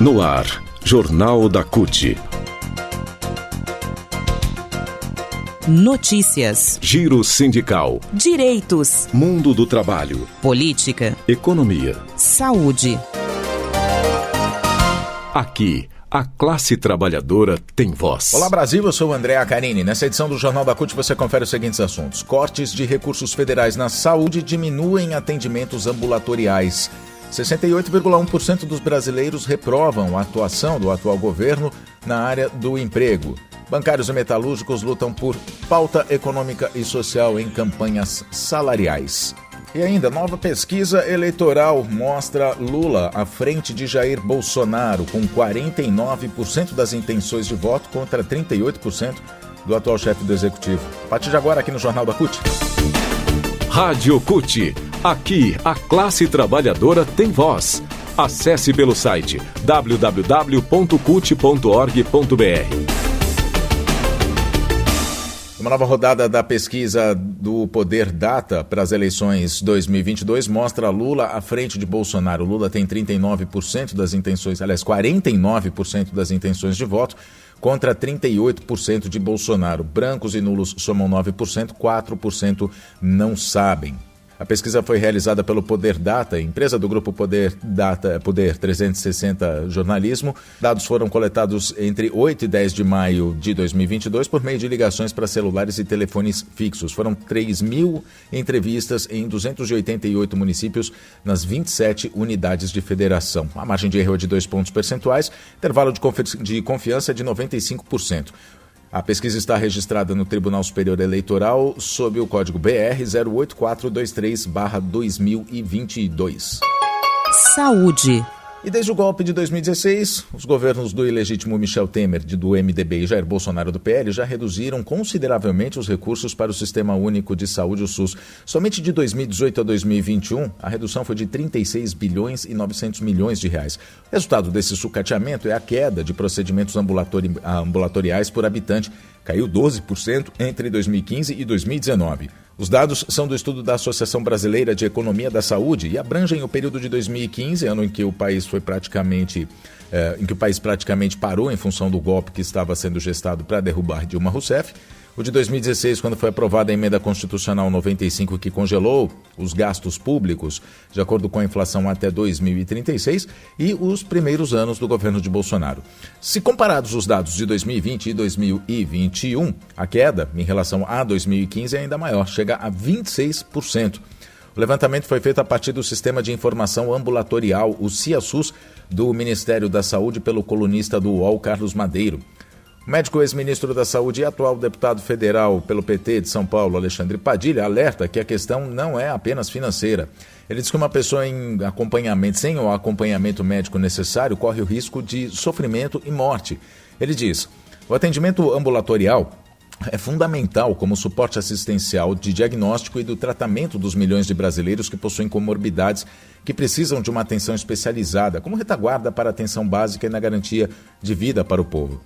No ar, Jornal da CUT. Notícias, Giro sindical, direitos, mundo do trabalho, política, economia, saúde. Aqui, a classe trabalhadora tem voz. Olá Brasil, eu sou o André Acarini. Nessa edição do Jornal da CUT você confere os seguintes assuntos. Cortes de recursos federais na saúde diminuem atendimentos ambulatoriais. 68,1% dos brasileiros reprovam a atuação do atual governo na área do emprego. Bancários e metalúrgicos lutam por pauta econômica e social em campanhas salariais. E ainda, nova pesquisa eleitoral mostra Lula à frente de Jair Bolsonaro, com 49% das intenções de voto contra 38% do atual chefe do executivo. A partir de agora, aqui no Jornal da CUT. Rádio CUT. Aqui, a classe trabalhadora tem voz. Acesse pelo site www.cut.org.br. Uma nova rodada da pesquisa do Poder Data para as eleições 2022 mostra Lula à frente de Bolsonaro. Lula tem 39% das intenções, aliás, 49% das intenções de voto contra 38% de Bolsonaro. Brancos e nulos somam 9%, 4% não sabem. A pesquisa foi realizada pelo Poder Data, empresa do grupo Poder Data, Poder 360 Jornalismo. Dados foram coletados entre 8 e 10 de maio de 2022 por meio de ligações para celulares e telefones fixos. Foram 3.000 entrevistas em 288 municípios nas 27 unidades de federação. A margem de erro é de 2 pontos percentuais, intervalo de confiança é de 95%. A pesquisa está registrada no Tribunal Superior Eleitoral sob o código BR 08423/2022. Saúde. E desde o golpe de 2016, os governos do ilegítimo Michel Temer, do MDB, e Jair Bolsonaro, do PL, já reduziram consideravelmente os recursos para o Sistema Único de Saúde, o SUS. Somente de 2018 a 2021, a redução foi de 36 bilhões e 900 milhões de reais. O resultado desse sucateamento é a queda de procedimentos ambulatoriais por habitante. Caiu 12% entre 2015 e 2019. Os dados são do estudo da Associação Brasileira de Economia da Saúde e abrangem o período de 2015, ano em que o país praticamente parou em função do golpe que estava sendo gestado para derrubar Dilma Rousseff. O de 2016, quando foi aprovada a emenda constitucional 95, que congelou os gastos públicos, de acordo com a inflação até 2036, e os primeiros anos do governo de Bolsonaro. Se comparados os dados de 2020 e 2021, a queda em relação a 2015 é ainda maior, chega a 26%. O levantamento foi feito a partir do Sistema de Informação Ambulatorial, o CIASUS, do Ministério da Saúde, pelo colunista do UOL, Carlos Madeiro. O médico ex-ministro da Saúde e atual deputado federal pelo PT de São Paulo, Alexandre Padilha, alerta que a questão não é apenas financeira. Ele diz que uma pessoa em acompanhamento, sem o acompanhamento médico necessário, corre o risco de sofrimento e morte. Ele diz: o atendimento ambulatorial é fundamental como suporte assistencial de diagnóstico e do tratamento dos milhões de brasileiros que possuem comorbidades que precisam de uma atenção especializada, como retaguarda para a atenção básica e na garantia de vida para o povo.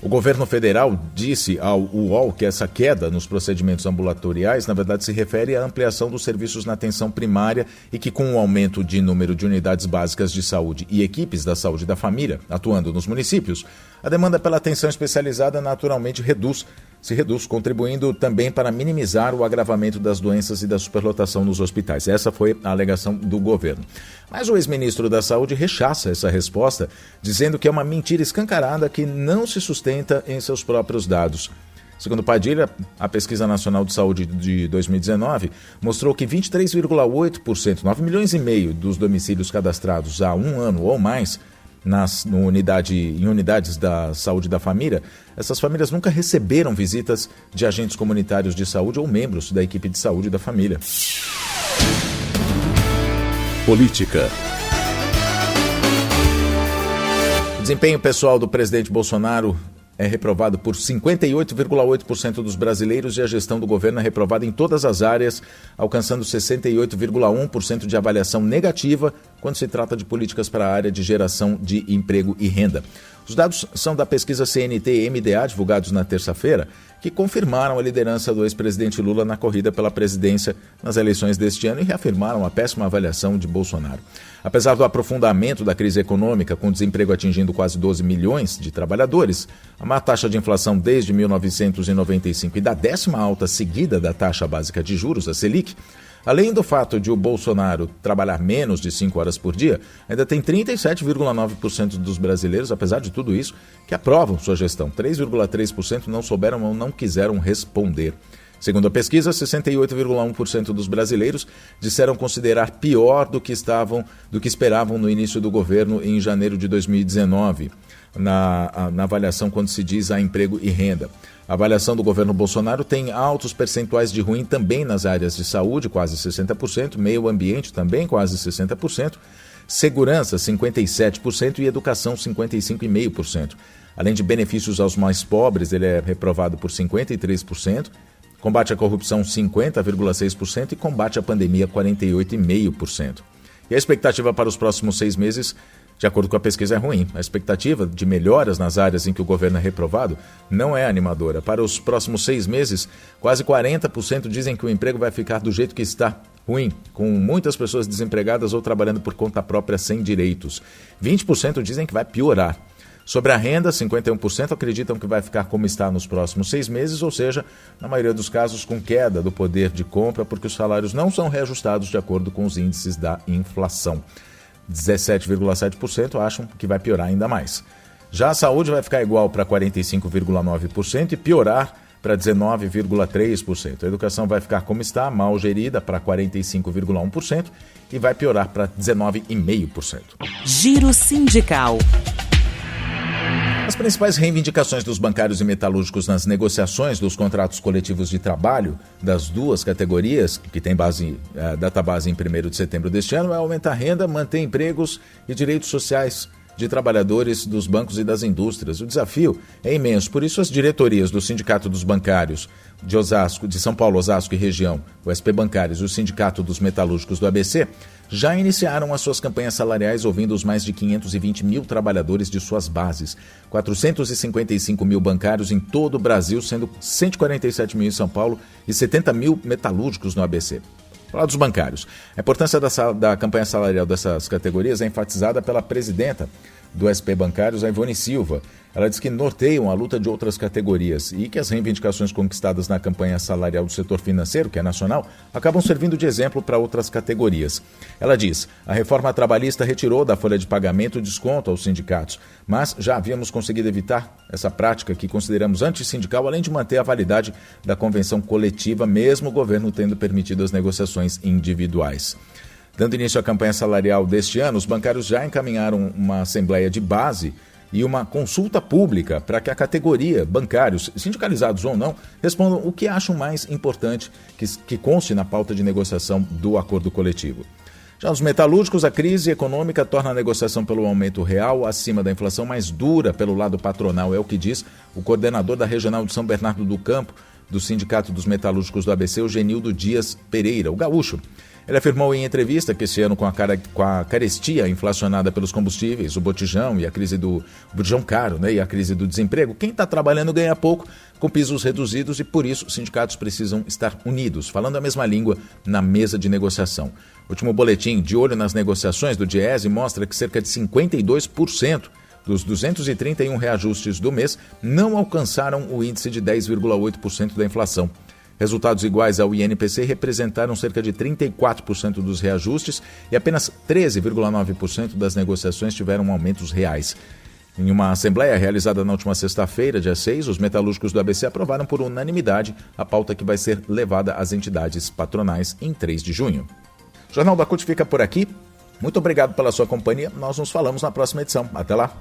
O governo federal disse ao UOL que essa queda nos procedimentos ambulatoriais, na verdade, se refere à ampliação dos serviços na atenção primária e que, com o aumento de número de unidades básicas de saúde e equipes da saúde da família atuando nos municípios, a demanda pela atenção especializada naturalmente se reduz, contribuindo também para minimizar o agravamento das doenças e da superlotação nos hospitais. Essa foi a alegação do governo. Mas o ex-ministro da Saúde rechaça essa resposta, dizendo que é uma mentira escancarada que não se sustenta em seus próprios dados. Segundo Padilha, a Pesquisa Nacional de Saúde de 2019 mostrou que 23,8%, 9 milhões e meio dos domicílios cadastrados há um ano ou mais, em unidades da saúde da família, essas famílias nunca receberam visitas de agentes comunitários de saúde ou membros da equipe de saúde da família. Política. O desempenho pessoal do presidente Bolsonaro é reprovado por 58,8% dos brasileiros e a gestão do governo é reprovada em todas as áreas, alcançando 68,1% de avaliação negativa quando se trata de políticas para a área de geração de emprego e renda. Os dados são da pesquisa CNT-MDA, divulgados na terça-feira, que confirmaram a liderança do ex-presidente Lula na corrida pela presidência nas eleições deste ano e reafirmaram a péssima avaliação de Bolsonaro. Apesar do aprofundamento da crise econômica, com desemprego atingindo quase 12 milhões de trabalhadores, a maior taxa de inflação desde 1995 e da 10ª alta seguida da taxa básica de juros, a Selic, além do fato de o Bolsonaro trabalhar menos de 5 horas por dia, ainda tem 37,9% dos brasileiros, apesar de tudo isso, que aprovam sua gestão. 3,3% não souberam ou não quiseram responder. Segundo a pesquisa, 68,1% dos brasileiros disseram considerar pior do que esperavam no início do governo em janeiro de 2019, na avaliação quando se diz a emprego e renda. A avaliação do governo Bolsonaro tem altos percentuais de ruim também nas áreas de saúde, quase 60%, meio ambiente também quase 60%, segurança 57% e educação 55,5%. Além de benefícios aos mais pobres, ele é reprovado por 53%, combate à corrupção 50,6% e combate à pandemia 48,5%. E a expectativa para os próximos 6 meses, de acordo com a pesquisa, é ruim. A expectativa de melhoras nas áreas em que o governo é reprovado não é animadora. Para os próximos 6 meses, quase 40% dizem que o emprego vai ficar do jeito que está, ruim, com muitas pessoas desempregadas ou trabalhando por conta própria sem direitos. 20% dizem que vai piorar. Sobre a renda, 51% acreditam que vai ficar como está nos próximos 6 meses, ou seja, na maioria dos casos com queda do poder de compra, porque os salários não são reajustados de acordo com os índices da inflação. 17,7% acham que vai piorar ainda mais. Já a saúde vai ficar igual para 45,9% e piorar para 19,3%. A educação vai ficar como está, mal gerida, para 45,1% e vai piorar para 19,5%. Giro sindical. As principais reivindicações dos bancários e metalúrgicos nas negociações dos contratos coletivos de trabalho das duas categorias, que tem database em 1º de setembro deste ano, é aumentar a renda, manter empregos e direitos sociais de trabalhadores dos bancos e das indústrias. O desafio é imenso, por isso as diretorias do Sindicato dos Bancários de Osasco, de São Paulo, Osasco e região, o SP Bancários e o Sindicato dos Metalúrgicos do ABC, já iniciaram as suas campanhas salariais ouvindo os mais de 520 mil trabalhadores de suas bases, 455 mil bancários em todo o Brasil, sendo 147 mil em São Paulo e 70 mil metalúrgicos no ABC. Falar dos bancários. A importância da campanha salarial dessas categorias é enfatizada pela presidenta do SP Bancários, a Ivone Silva. Ela diz que norteiam a luta de outras categorias e que as reivindicações conquistadas na campanha salarial do setor financeiro, que é nacional, acabam servindo de exemplo para outras categorias. Ela diz, a reforma trabalhista retirou da folha de pagamento o desconto aos sindicatos, mas já havíamos conseguido evitar essa prática que consideramos antissindical, além de manter a validade da convenção coletiva, mesmo o governo tendo permitido as negociações individuais. Dando início à campanha salarial deste ano, os bancários já encaminharam uma assembleia de base e uma consulta pública para que a categoria, bancários, sindicalizados ou não, respondam o que acham mais importante que conste na pauta de negociação do acordo coletivo. Já nos metalúrgicos, a crise econômica torna a negociação pelo aumento real acima da inflação mais dura pelo lado patronal, é o que diz o coordenador da Regional de São Bernardo do Campo, do Sindicato dos Metalúrgicos do ABC, o Genildo Dias Pereira, o gaúcho. Ele afirmou em entrevista que esse ano, com a carestia inflacionada pelos combustíveis, o botijão e a crise do botijão caro, e a crise do desemprego, quem está trabalhando ganha pouco, com pisos reduzidos e, por isso, os sindicatos precisam estar unidos, falando a mesma língua na mesa de negociação. O último boletim de olho nas negociações do Diese mostra que cerca de 52% dos 231 reajustes do mês não alcançaram o índice de 10,8% da inflação. Resultados iguais ao INPC representaram cerca de 34% dos reajustes e apenas 13,9% das negociações tiveram aumentos reais. Em uma assembleia realizada na última sexta-feira, dia 6, os metalúrgicos do ABC aprovaram por unanimidade a pauta que vai ser levada às entidades patronais em 3 de junho. O Jornal da CUT fica por aqui. Muito obrigado pela sua companhia. Nós nos falamos na próxima edição. Até lá!